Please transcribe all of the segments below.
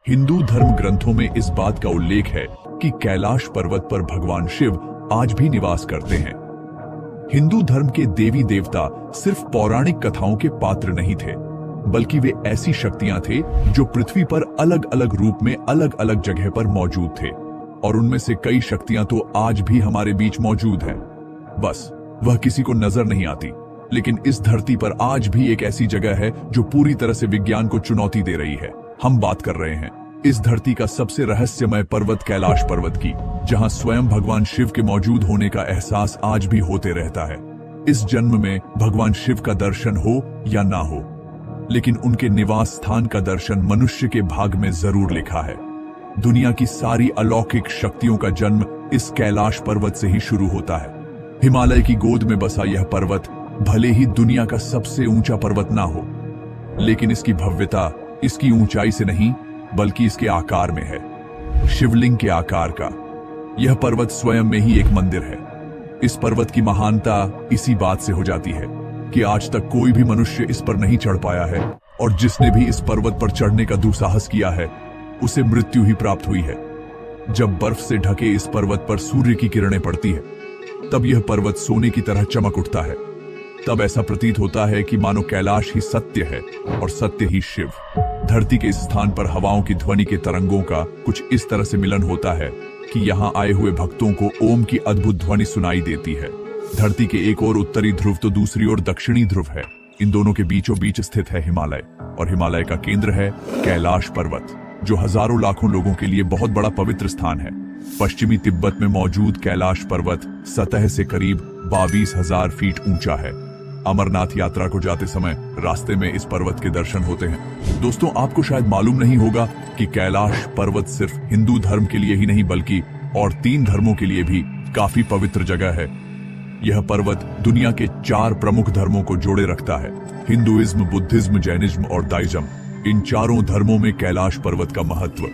हिंदू धर्म ग्रंथों में इस बात का उल्लेख है कि कैलाश पर्वत पर भगवान शिव आज भी निवास करते हैं। हिंदू धर्म के देवी देवता सिर्फ पौराणिक कथाओं के पात्र नहीं थे, बल्कि वे ऐसी शक्तियां थे जो पृथ्वी पर अलग अलग रूप में अलग अलग जगह पर मौजूद थे, और उनमें से कई शक्तियां तो आज भी हमारे बीच मौजूद हैं। बस वह किसी को नजर नहीं आती। लेकिन इस धरती पर आज भी एक ऐसी जगह है जो पूरी तरह से विज्ञान को चुनौती दे रही है। हम बात कर रहे हैं इस धरती का सबसे रहस्यमय पर्वत कैलाश पर्वत की, जहां स्वयं भगवान शिव के मौजूद होने का एहसास आज भी होते रहता है। इस जन्म में भगवान शिव का दर्शन हो या ना हो, लेकिन उनके निवास स्थान का दर्शन मनुष्य के भाग में जरूर लिखा है। दुनिया की सारी अलौकिक शक्तियों का जन्म इस कैलाश पर्वत से ही शुरू होता है। हिमालय की गोद में बसा यह पर्वत भले ही दुनिया का सबसे ऊंचा पर्वत ना हो, लेकिन इसकी भव्यता इसकी ऊंचाई से नहीं बल्कि इसके आकार में है। शिवलिंग के आकार का यह पर्वत स्वयं में ही एक मंदिर है। इस पर्वत की महानता इसी बात से हो जाती है कि आज तक कोई भी मनुष्य इस पर नहीं चढ़ पाया है, और जिसने भी इस पर्वत पर चढ़ने का दुस्साहस किया है उसे मृत्यु ही प्राप्त हुई है। जब बर्फ से ढके इस पर्वत पर सूर्य की किरणें पड़ती है, तब यह पर्वत सोने की तरह चमक उठता है। तब ऐसा प्रतीत होता है कि मानो कैलाश ही सत्य है और सत्य ही शिव। धरती के इस स्थान पर हवाओं की ध्वनि के तरंगों का कुछ इस तरह से मिलन होता है कि यहाँ आए हुए भक्तों को ओम की अद्भुत ध्वनि सुनाई देती है। धरती के एक ओर उत्तरी ध्रुव तो दूसरी ओर दक्षिणी ध्रुव है। इन दोनों के बीचों बीच स्थित है हिमालय, और हिमालय का केंद्र है कैलाश पर्वत, जो हजारों लाखों लोगों के लिए बहुत बड़ा पवित्र स्थान है। पश्चिमी तिब्बत में मौजूद कैलाश पर्वत सतह से करीब 22,000 फीट ऊंचा है। अमरनाथ यात्रा को जाते समय रास्ते में इस पर्वत के दर्शन होते हैं। दोस्तों, आपको शायद मालूम नहीं होगा कि कैलाश पर्वत सिर्फ हिंदू धर्म के लिए ही नहीं बल्कि और 3 धर्मों के लिए भी काफी पवित्र जगह है। यह पर्वत दुनिया के 4 प्रमुख धर्मों को जोड़े रखता है: हिंदुइज्म, बुद्धिज्म, जैनिज्म और दाइज्म। इन चारों धर्मों में कैलाश पर्वत का महत्व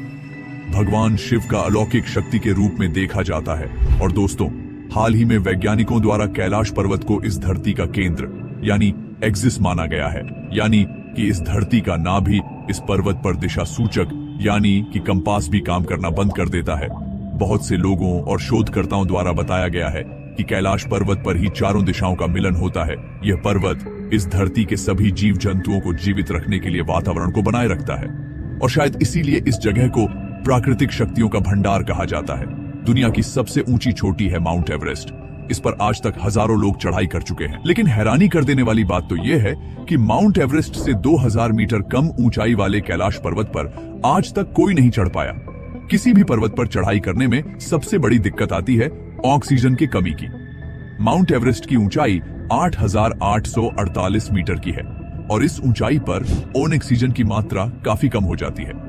भगवान शिव का अलौकिक शक्ति के रूप में देखा जाता है। और दोस्तों, हाल ही में वैज्ञानिकों द्वारा कैलाश पर्वत को इस धरती का केंद्र यानी एक्सिस माना गया है, यानी कि इस धरती का नाभ भी इस पर्वत पर दिशा सूचक यानी कि कंपास भी काम करना बंद कर देता है। बहुत से लोगों और शोधकर्ताओं द्वारा बताया गया है कि कैलाश पर्वत पर ही चारों दिशाओं का मिलन होता है। यह पर्वत इस धरती के सभी जीव जंतुओं को जीवित रखने के लिए वातावरण को बनाए रखता है, और शायद इसीलिए इस जगह को प्राकृतिक शक्तियों का भंडार कहा जाता है। दुनिया की सबसे ऊंची चोटी है माउंट एवरेस्ट। इस पर आज तक हजारों लोग चढ़ाई कर चुके हैं, लेकिन हैरानी कर देने वाली बात तो यह है कि माउंट एवरेस्ट से 2000 मीटर कम ऊंचाई वाले कैलाश पर्वत पर आज तक कोई नहीं चढ़ पाया। किसी भी पर्वत पर चढ़ाई करने में सबसे बड़ी दिक्कत आती है ऑक्सीजन की कमी की। माउंट एवरेस्ट की ऊंचाई 8,848 मीटर की है, और इस ऊंचाई पर ऑक्सीजन की मात्रा काफी कम हो जाती है।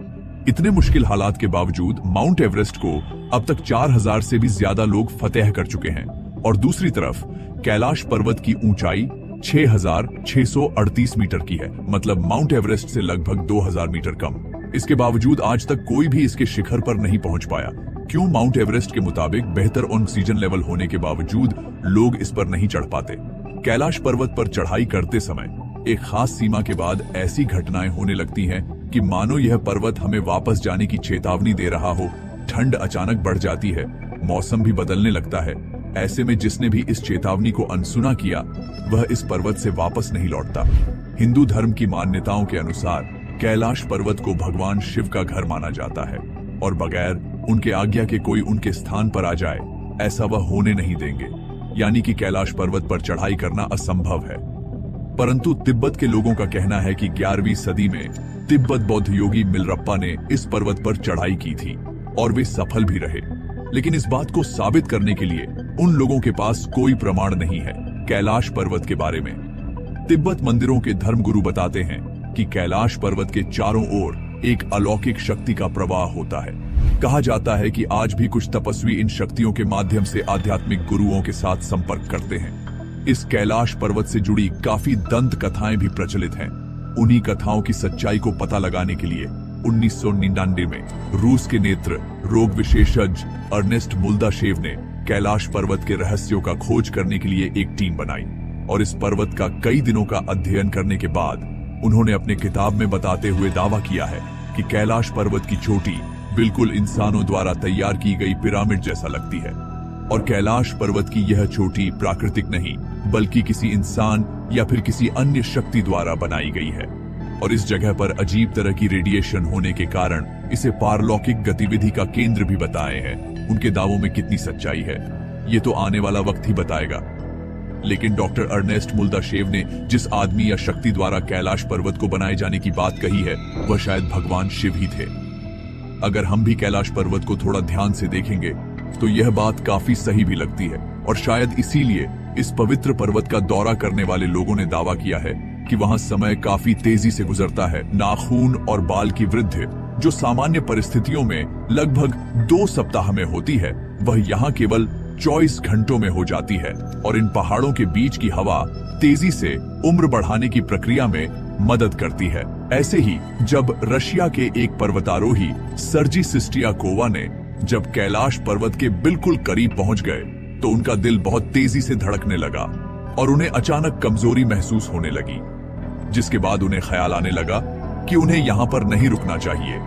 इतने मुश्किल हालात के बावजूद माउंट एवरेस्ट को अब तक 4000 से भी ज्यादा लोग फतेह कर चुके हैं, और दूसरी तरफ कैलाश पर्वत की ऊंचाई 6,638 मीटर की है, मतलब माउंट एवरेस्ट से लगभग 2000 मीटर कम। इसके बावजूद आज तक कोई भी इसके शिखर पर नहीं पहुंच पाया। क्यों? माउंट एवरेस्ट के मुताबिक बेहतर ऑक्सीजन लेवल होने के बावजूद लोग इस पर नहीं चढ़ पाते। कैलाश पर्वत पर चढ़ाई करते समय एक खास सीमा के बाद ऐसी घटनाएं होने लगती हैं कि मानो यह पर्वत हमें वापस जाने की चेतावनी दे रहा हो। ठंड अचानक बढ़ जाती है, मौसम भी बदलने लगता है। ऐसे में जिसने भी इस चेतावनी को अनसुना किया वह इस पर्वत से वापस नहीं लौटता। हिंदू धर्म की मान्यताओं के अनुसार कैलाश पर्वत को भगवान शिव का घर माना जाता है, और बगैर उनके आज्ञा के कोई उनके स्थान पर आ जाए ऐसा वह होने नहीं देंगे, यानी कि कैलाश पर्वत पर चढ़ाई करना असंभव है। परंतु तिब्बत के लोगों का कहना है कि 11वीं सदी में तिब्बत बौद्ध योगी मिलरप्पा ने इस पर्वत पर चढ़ाई की थी, और वे सफल भी रहे। लेकिन इस बात को साबित करने के लिए उन लोगों के पास कोई प्रमाण नहीं है। कैलाश पर्वत के बारे में तिब्बत मंदिरों के धर्मगुरु बताते हैं कि कैलाश पर्वत के चारों ओर एक अलौकिक शक्ति का प्रवाह होता है। कहा जाता है कि आज भी कुछ तपस्वी इन शक्तियों के माध्यम से आध्यात्मिक गुरुओं के साथ संपर्क करते हैं। इस कैलाश पर्वत से जुड़ी काफी दंत कथाएं भी प्रचलित हैं। उन्हीं कथाओं की सच्चाई को पता लगाने के लिए 1999 में रूस के नेत्र रोग विशेषज्ञ अर्नेस्ट मुल्दाशेव ने कैलाश पर्वत के रहस्यों का खोज करने के लिए एक टीम बनाई, और इस पर्वत का कई दिनों का अध्ययन करने के बाद उन्होंने अपने किताब में बताते हुए दावा किया है कि कैलाश पर्वत की चोटी बिल्कुल इंसानों द्वारा तैयार की गई पिरामिड जैसा लगती है। और कैलाश पर्वत की यह चोटी प्राकृतिक नहीं, बल्कि किसी इंसान या फिर किसी अन्य शक्ति द्वारा बनाई गई है। और इस जगह पर अजीब तरह की रेडिएशन होने के कारण इसे पारलौकिक गतिविधि का केंद्र भी बताए हैं। उनके दावों में कितनी सच्चाई है, ये तो आने वाला वक्त ही बताएगा। लेकिन डॉक्टर अर्नेस्ट मुल्दाशेव ने जिस आदमी या शक्ति द्वारा कैलाश पर्वत को बनाए जाने की बात कही है, वह शायद भगवान शिव ही थे। अगर हम भी कैलाश पर्वत को थोड़ा ध्यान से देखेंगे तो यह बात काफी सही भी लगती है। और शायद इसीलिए इस पवित्र पर्वत का दौरा करने वाले लोगों ने दावा किया है कि वहां समय काफी तेजी से गुजरता है। नाखून और बाल की वृद्धि जो सामान्य परिस्थितियों में लगभग 2 सप्ताह में होती है, वह यहाँ केवल 24 घंटों में हो जाती है। और इन पहाड़ों के बीच की हवा तेजी से उम्र बढ़ाने की प्रक्रिया में मदद करती है। ऐसे ही जब रशिया के एक पर्वतारोही सर्जी सिस्टियाकोवा ने जब कैलाश पर्वत के बिल्कुल करीब पहुंच गए तो उनका दिल बहुत तेजी से धड़कने लगा और उन्हें अचानक कमजोरी महसूस होने लगी, जिसके बाद उन्हें ख्याल आने लगा कि उन्हें यहां पर नहीं रुकना चाहिए।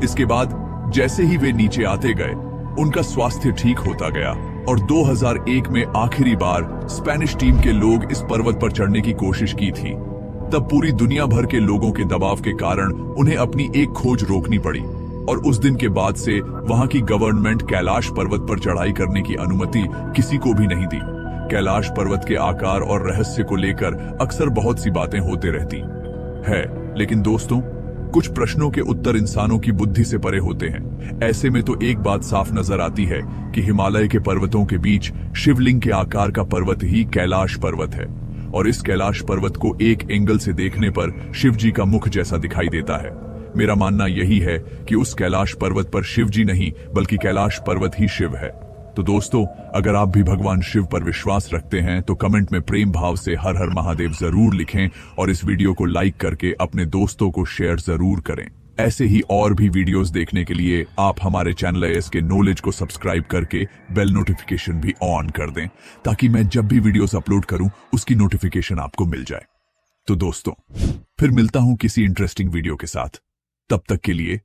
इसके बाद जैसे ही वे नीचे आते गए, उनका स्वास्थ्य ठीक होता गया और 2001 में आखिरी बार स्पेनिश टीम के लोग इस पर्वत पर चढ़ने की कोशिश की थी। तब पूरी दुनिया भर के लोगों के दबाव के कारण उन्हें अपनी एक खोज रोकनी पड़ी और उस दिन के बाद से वहां की गवर्नमेंट कैलाश पर्वत पर चढ़ाई करने की अनुमति किसी को भी नहीं दी। कैलाश पर्वत के आकार और रहस्य को लेकर अक्सर बहुत सी बातें होते रहती है, लेकिन दोस्तों, कुछ प्रश्नों के उत्तर इंसानों की बुद्धि से परे होते हैं। ऐसे में तो एक बात साफ नजर आती है कि हिमालय के पर्वतों के बीच शिवलिंग के आकार का पर्वत ही कैलाश पर्वत है। और इस कैलाश पर्वत को एक एंगल से देखने पर शिव जी का मुख जैसा दिखाई देता है। मेरा मानना यही है कि उस कैलाश पर्वत पर शिव जी नहीं, बल्कि कैलाश पर्वत ही शिव है। तो दोस्तों, अगर आप भी भगवान शिव पर विश्वास रखते हैं तो कमेंट में प्रेम भाव से हर हर महादेव जरूर लिखें और इस वीडियो को लाइक करके अपने दोस्तों को शेयर जरूर करें। ऐसे ही और भी वीडियोस देखने के लिए आप हमारे चैनल एएसके नॉलेज को सब्सक्राइब करके बेल नोटिफिकेशन भी ऑन कर दें, ताकि मैं जब भी वीडियोस अपलोड करूं उसकी नोटिफिकेशन आपको मिल जाए। तो दोस्तों, फिर मिलता हूं किसी इंटरेस्टिंग वीडियो के साथ। तब तक के लिए